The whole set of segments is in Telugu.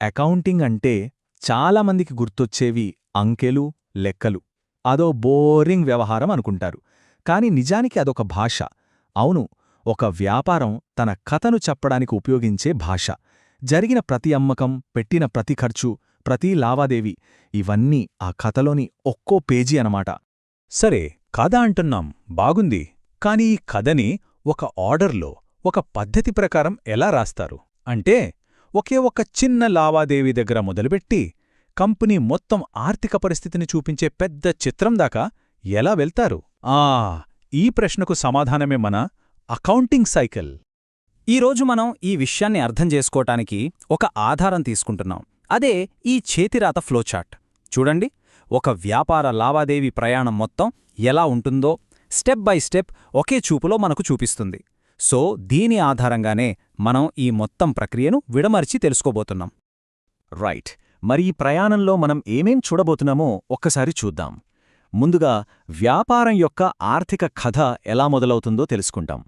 అకౌంటింగ్ అంటే చాలామందికి గుర్తొచ్చేవి అంకెలు, లెక్కలు. అదో బోరింగ్ వ్యవహారం అనుకుంటారు. కాని నిజానికి అదొక భాష. అవును, ఒక వ్యాపారం తన కథను చెప్పడానికి ఉపయోగించే భాష. జరిగిన ప్రతి అమ్మకం, పెట్టిన ప్రతి ఖర్చు, ప్రతి లావాదేవీ ఇవన్నీ ఆ కథలోని ఒక్కో పేజీ అనమాట. సరే, కథ అంటున్నాం, బాగుంది. కాని ఈ కథని ఒక ఆర్డర్లో, ఒక పద్ధతి ప్రకారం ఎలా రాస్తారు? అంటే ఒకే ఒక చిన్న లావాదేవీ దగ్గర మొదలుపెట్టి కంపెనీ మొత్తం ఆర్థిక పరిస్థితిని చూపించే పెద్ద చిత్రం దాకా ఎలా వెళ్తారు? ఈ ప్రశ్నకు సమాధానమే మన అకౌంటింగ్ సైకిల్. ఈరోజు మనం ఈ విషయాన్ని అర్థం చేసుకోటానికి ఒక ఆధారం తీసుకుంటున్నాం. అదే ఈ చేతిరాత ఫ్లోచార్ట్. చూడండి, ఒక వ్యాపార లావాదేవీ ప్రయాణం మొత్తం ఎలా ఉంటుందో స్టెప్ బై స్టెప్ ఒకే చూపులో మనకు చూపిస్తుంది. సో దీని ఆధారంగానే మనం ఈ మొత్తం ప్రక్రియను విడమర్చి తెలుసుకోబోతున్నాం. రైట్. మరి ఈ ప్రయాణంలో మనం ఏమేం చూడబోతున్నామో ఒక్కసారి చూద్దాం. ముందుగా వ్యాపారం యొక్క ఆర్థిక కథ ఎలా మొదలవుతుందో తెలుసుకుంటాం.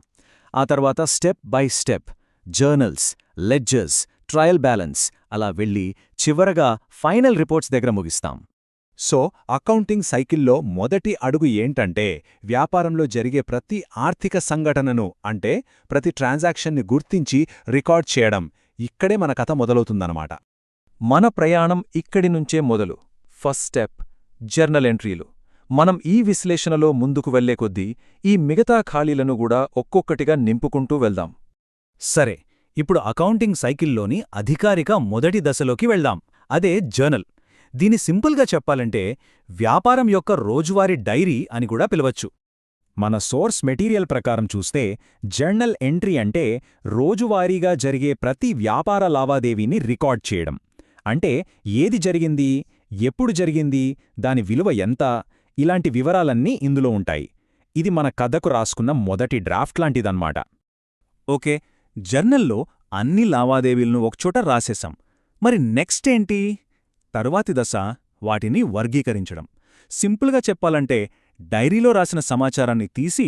ఆ తర్వాత step by step journals, ledgers, trial balance అలా వెళ్ళి చివరగా ఫైనల్ రిపోర్ట్స్ దగ్గర ముగిస్తాం. సో అకౌంటింగ్ సైకిల్లో మొదటి అడుగు ఏంటంటే వ్యాపారంలో జరిగే ప్రతి ఆర్థిక సంఘటనను, అంటే ప్రతి ట్రాన్సాక్షన్ని గుర్తించి రికార్డ్ చేయడం. ఇక్కడే మన కథ మొదలవుతుందన్నమాట. మన ప్రయాణం ఇక్కడి నుంచే మొదలు. ఫస్ట్ స్టెప్ జర్నల్ ఎంట్రీలు. మనం ఈ విశ్లేషణలో ముందుకు వెళ్లే కొద్దీ ఈ మిగతా ఖాళీలను కూడా ఒక్కొక్కటిగా నింపుకుంటూ వెళ్దాం. సరే, ఇప్పుడు అకౌంటింగ్ సైకిల్లోని అధికారిక మొదటి దశలోకి వెళ్దాం. అదే జర్నల్. దీని సింపుల్గా చెప్పాలంటే వ్యాపారం యొక్క రోజువారీ డైరీ అని కూడా పిలవచ్చు. మన సోర్స్ మెటీరియల్ ప్రకారం చూస్తే జర్నల్ ఎంట్రీ అంటే రోజువారీగా జరిగే ప్రతి వ్యాపార లావాదేవీని రికార్డ్ చేయడం. అంటే ఏది జరిగింది, ఎప్పుడు జరిగింది, దాని విలువ ఎంత, ఇలాంటి వివరాలన్నీ ఇందులో ఉంటాయి. ఇది మన కథకు రాసుకున్న మొదటి డ్రాఫ్ట్ లాంటిదన్నమాట. ఓకే, జర్నల్లో అన్ని లావాదేవీలను ఒకచోట రాసేశాం. మరి నెక్స్ట్ ఏంటి? తరువాతి దశ వాటిని వర్గీకరించడం. సింపుల్గా చెప్పాలంటే డైరీలో రాసిన సమాచారాన్ని తీసి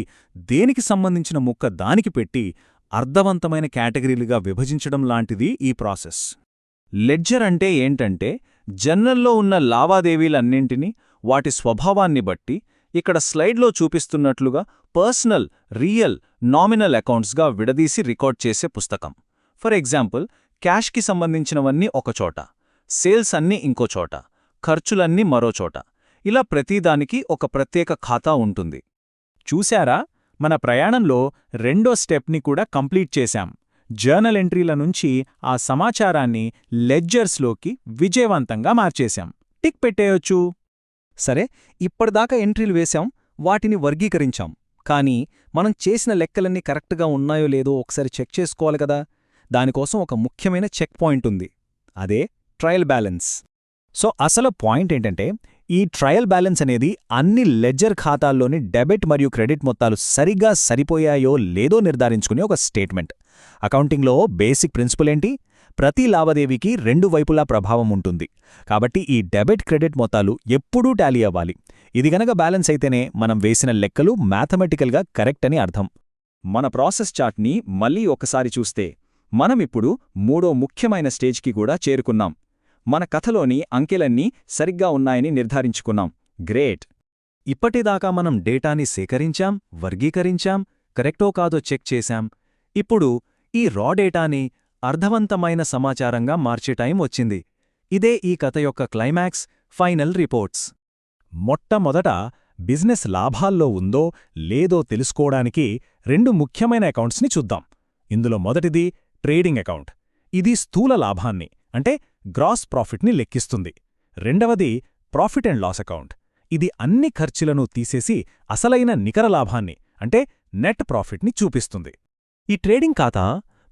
దేనికి సంబంధించిన ముక్క దానికి పెట్టి అర్థవంతమైన కేటగిరీలుగా విభజించడం లాంటిది ఈ ప్రాసెస్. లెడ్జర్ అంటే ఏంటంటే జర్నల్లో ఉన్న లావాదేవీలన్నింటినీ వాటి స్వభావాన్ని బట్టి ఇక్కడ స్లైడ్లో చూపిస్తున్నట్లుగా పర్సనల్, రియల్, నామినల్ అకౌంట్స్గా విడదీసి రికార్డ్ చేసే పుస్తకం. ఫర్ ఎగ్జాంపుల్, క్యాష్కి సంబంధించినవన్నీ ఒకచోట, సేల్స్ అన్నీ ఇంకోచోట, ఖర్చులన్నీ మరోచోట. ఇలా ప్రతిదానికి ఒక ప్రత్యేక ఖాతా ఉంటుంది. చూశారా, మన ప్రయాణంలో రెండో స్టెప్ని కూడా కంప్లీట్ చేశాం. జర్నల్ ఎంట్రీల నుంచి ఆ సమాచారాన్ని లెడ్జర్స్లోకి విజయవంతంగా మార్చేశాం. టిక్ పెట్టేయొచ్చు. సరే, ఇప్పటిదాకా ఎంట్రీలు వేశాం, వాటిని వర్గీకరించాం. కానీ మనం చేసిన లెక్కలన్నీ కరెక్ట్గా ఉన్నాయో లేదో ఒకసారి చెక్ చేసుకోవాలి కదా. దానికోసం ఒక ముఖ్యమైన చెక్ పాయింట్ ఉంది. అదే ట్రయల్ బ్యాలెన్స్. సో అసలు పాయింట్ ఏంటంటే, ఈ ట్రయల్ బ్యాలెన్స్ అనేది అన్ని లెడ్జర్ ఖాతాల్లోని డెబిట్ మరియు క్రెడిట్ మొత్తాలు సరిగ్గా సరిపోయాయో లేదో నిర్ధారించుకునే ఒక స్టేట్మెంట్. అకౌంటింగ్లో బేసిక్ ప్రిన్సిపల్ ఏంటి? ప్రతి లావాదేవీకి రెండు వైపులా ప్రభావం ఉంటుంది. కాబట్టి ఈ డెబిట్, క్రెడిట్ మొత్తాలు ఎప్పుడూ టాలీ అవ్వాలి. ఇది గనక బ్యాలెన్స్ అయితేనే మనం వేసిన లెక్కలు మ్యాథమెటికల్గా కరెక్ట్ అని అర్థం. మన ప్రాసెస్ చార్ట్ని మళ్ళీ ఒకసారి చూస్తే మనమిప్పుడు మూడో ముఖ్యమైన స్టేజ్కి కూడా చేరుకున్నాం. మన కథలోని అంకెలన్నీ సరిగ్గా ఉన్నాయని నిర్ధారించుకున్నాం. గ్రేట్! ఇప్పటిదాకా మనం డేటాని సేకరించాం, వర్గీకరించాం, కరెక్టో కాదో చెక్ చేశాం. ఇప్పుడు ఈ రా డేటాని అర్థవంతమైన సమాచారంగా మార్చే టైం వచ్చింది. ఇదే ఈ కథ యొక్క క్లైమాక్స్, ఫైనల్ రిపోర్ట్స్. మొట్టమొదట బిజినెస్ లాభాల్లో ఉందో లేదో తెలుసుకోవడానికి రెండు ముఖ్యమైన అకౌంట్స్ని చూద్దాం. ఇందులో మొదటిది ట్రేడింగ్ అకౌంట్. ఇది స్థూల లాభాన్ని, అంటే గ్రాస్ ప్రాఫిట్ని లెక్కిస్తుంది. రెండవది ప్రాఫిట్ అండ్ లాస్ అకౌంట్. ఇది అన్ని ఖర్చులను తీసేసి అసలైన నికర లాభాన్ని, అంటే నెట్ ప్రాఫిట్ని చూపిస్తుంది. ఈ ట్రేడింగ్ ఖాతా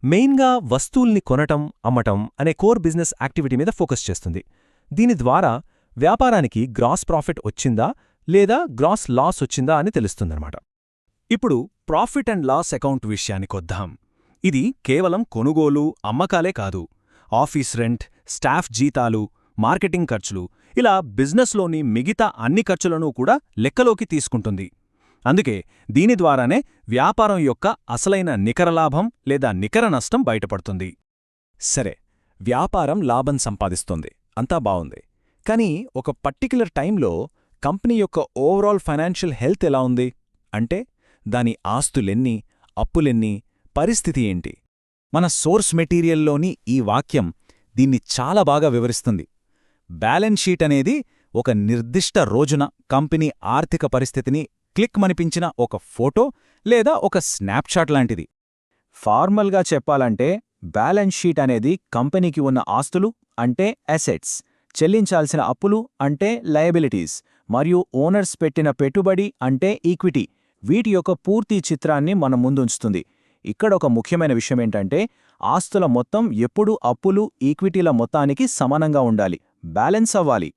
మెయిన్గా వస్తువుల్ని కొనటం, అమ్మటం అనే కోర్ బిజినెస్ యాక్టివిటీ మీద ఫోకస్ చేస్తుంది. దీని ద్వారా వ్యాపారానికి గ్రాస్ ప్రాఫిట్ వచ్చిందా లేదా గ్రాస్ లాస్ వచ్చిందా అని తెలుస్తుందన్నమాట. ఇప్పుడు ప్రాఫిట్ అండ్ లాస్ అకౌంట్ విషయానికొద్దాం. ఇది కేవలం కొనుగోలు, అమ్మకాలే కాదు. ఆఫీస్ రెంట్, స్టాఫ్ జీతాలు, మార్కెటింగ్ ఖర్చులు, ఇలా బిజినెస్లోని మిగతా అన్ని ఖర్చులను కూడా లెక్కలోకి తీసుకుంటుంది. అందుకే దీని ద్వారానే వ్యాపారం యొక్క అసలైన నికర లాభం లేదా నికర నష్టం బయటపడుతుంది. సరే, వ్యాపారం లాభం సంపాదిస్తుంది, అంతా బావుంది. కానీ ఒక పర్టిక్యులర్ టైంలో కంపెనీ యొక్క ఓవరాల్ ఫైనాన్షియల్ హెల్త్ ఎలా ఉంది? అంటే దాని ఆస్తులెన్ని, అప్పులెన్ని, పరిస్థితి ఏంటి? మన సోర్స్ మెటీరియల్లోని ఈ వాక్యం దీన్ని చాలా బాగా వివరిస్తుంది. బ్యాలెన్స్ షీట్ అనేది ఒక నిర్దిష్ట రోజున కంపెనీ ఆర్థిక పరిస్థితిని క్లిక్ మనిపించిన ఒక ఫోటో లేదా ఒక స్నాప్షాట్ లాంటిది. ఫార్మల్గా చెప్పాలంటే బ్యాలెన్స్ షీట్ అనేది కంపెనీకి ఉన్న ఆస్తులు అంటే అసెట్స్, చెల్లించాల్సిన అప్పులు అంటే లయబిలిటీస్, మరియు ఓనర్స్ పెట్టిన పెట్టుబడి అంటే ఈక్విటీ, వీటి యొక్క పూర్తి చిత్రాన్ని మన ముందుంచుతుంది. ఇక్కడ ఒక ముఖ్యమైన విషయమేంటంటే ఆస్తుల మొత్తం ఎప్పుడూ అప్పులు, ఈక్విటీల మొత్తానికి సమానంగా ఉండాలి, బ్యాలెన్స్ అవ్వాలి.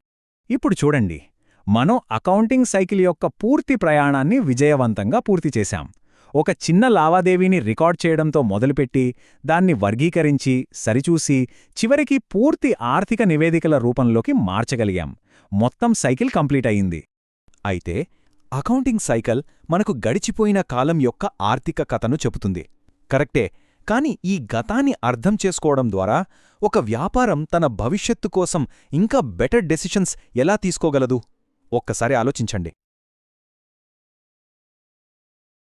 ఇప్పుడు చూడండి, మనం అకౌంటింగ్ సైకిల్ యొక్క పూర్తి ప్రయాణాన్ని విజయవంతంగా పూర్తి చేశాం. ఒక చిన్న లావాదేవీని రికార్డ్ చేయడంతో మొదలుపెట్టి దాన్ని వర్గీకరించి, సరిచూసి, చివరికి పూర్తి ఆర్థిక నివేదికల రూపంలోకి మార్చగలిగాం. మొత్తం సైకిల్ కంప్లీట్ అయింది. అయితే అకౌంటింగ్ సైకిల్ మనకు గడిచిపోయిన కాలం యొక్క ఆర్థిక కథను చెబుతుంది, కరెక్టే. కాని ఈ గతాన్ని అర్థం చేసుకోవడం ద్వారా ఒక వ్యాపారం తన భవిష్యత్తు కోసం ఇంకా బెటర్ డెసిషన్స్ ఎలా తీసుకోగలదు? ఒక్కసారి ఆలోచించండి.